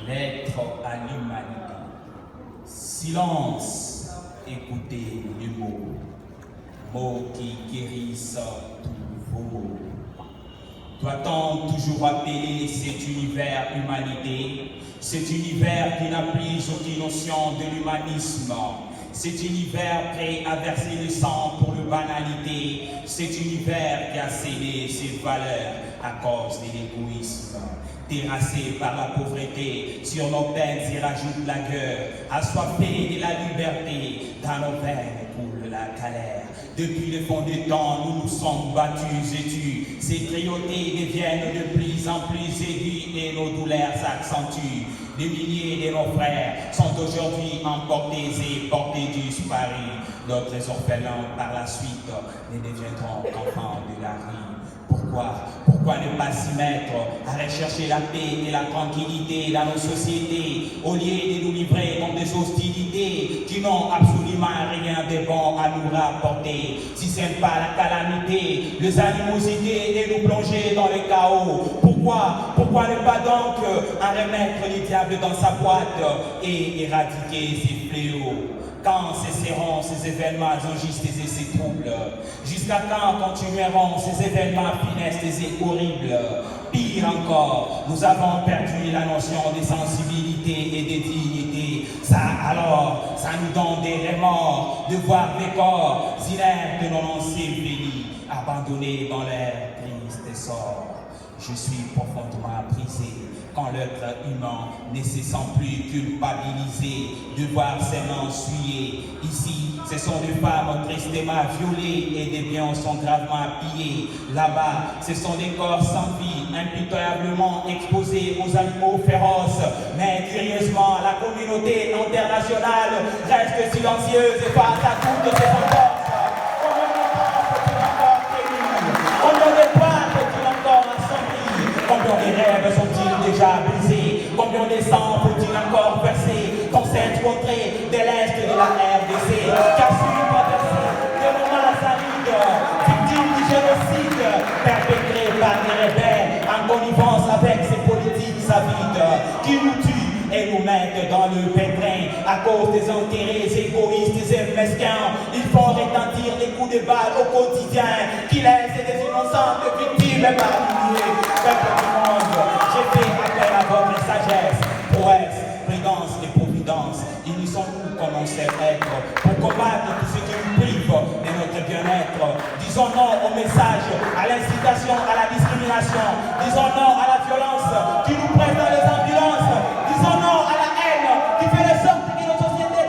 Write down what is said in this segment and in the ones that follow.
Lettre à l'humanité. Silence, écoutez les mots. Mots qui guérissent tous vos maux. Doit-on toujours appeler cet univers humanité? Cet univers qui n'a plus aucune notion de l'humanisme. Cet univers prêt à verser le sang pour le banalité. Cet univers qui a cédé ses valeurs à cause de l'égoïsme. Terrassé par la pauvreté, sur nos peines s'y rajoute la guerre. Assoiffé de la liberté, dans nos veines coule la galère. Depuis le fond des temps, nous nous sommes battus et tus. Ces cruautés deviennent de plus en plus aiguës et nos douleurs s'accentuent. Des milliers de nos frères sont aujourd'hui emportés et portés disparus. D'autres orphelins par la suite ne deviendront qu'enfants de la rue. Pourquoi ne pas s'y mettre à rechercher la paix et la tranquillité dans nos sociétés, au lieu de nous livrer dans des hostilités qui n'ont absolument rien de bon à nous rapporter, si ce n'est pas la calamité, les animosités et nous plonger dans le chaos? Pourquoi ne pas donc en remettre le diable dans sa boîte et éradiquer ces fléaux? Quand cesseront ces événements injustes et ces troubles? Jusqu'à quand continueront ces événements funestes et horribles? Pire encore, nous avons perdu la notion de sensibilité et de dignité. Ça nous donne des remords de voir des corps inertes non ensevelis, abandonnés dans leur triste sort. Je suis profondément brisé quand l'être humain ne se sent plus culpabilisé de voir ses mains souillées. Ici, ce sont des femmes tristement violées et des biens sont gravement pillés. Là-bas, ce sont des corps sans vie, impitoyablement exposés aux animaux féroces. Mais curieusement, la communauté internationale reste silencieuse face à toutes ces forces. Combien de rêves sont-ils déjà brisés? Combien de sang faut-il encore verser dans cette contrée de l'Est de la RDC qui a su traverser des moments arides, victimes du génocide perpétré par des rebelles en connivence avec ces politiques avides qui nous tuent et nous mettent dans le pétrin à cause des intérêts égoïstes et mesquins. Il faut retentir des coups de balle au quotidien qui laissent des innocentes victimes épargnées. Peuple du monde, j'ai fait appel à votre sagesse, prouesse, prudence et providence. Unissons-nous comme on sait être pour combattre tout ce qui nous prive de notre bien-être. Disons non au message, à l'incitation, à la discrimination. Disons non à la violence qui nous presse dans les ambulances. Disons non à la haine qui fait de sorte que nos sociétés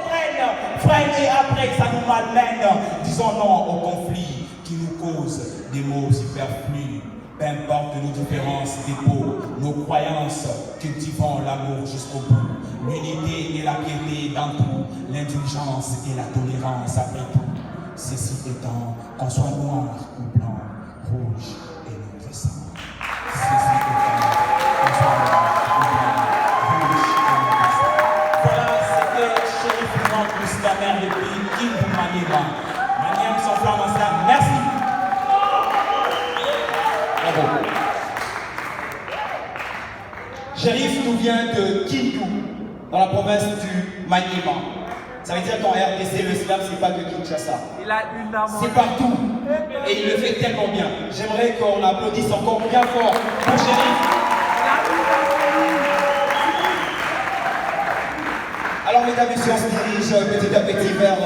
freine et après ça nous malmène. Disons non au conflit qui nous cause des maux superflus. Peu importe nos différences d'épaules, nos croyances, cultivons l'amour jusqu'au bout. L'unité et la piété dans tout, l'indulgence et la tolérance après tout. Ceci étant, qu'on soit noir ou blanc, rouge et notre sang. Ceci étant, qu'on soit noir ou blanc, rouge et notre sang. Voilà, c'était Chérif Franck Moustapha depuis Kindu Maniema. Maniema sans flamme ensemble. Merci. Chérif nous vient de Kindu, dans la province du Maniema. Ça veut dire qu'en RDC, le slam, c'est pas que Kinshasa. C'est partout. Et il le fait tellement bien. J'aimerais qu'on applaudisse encore bien fort pour Chérif. Alors, mesdames et messieurs, on se dirige petit à petit vers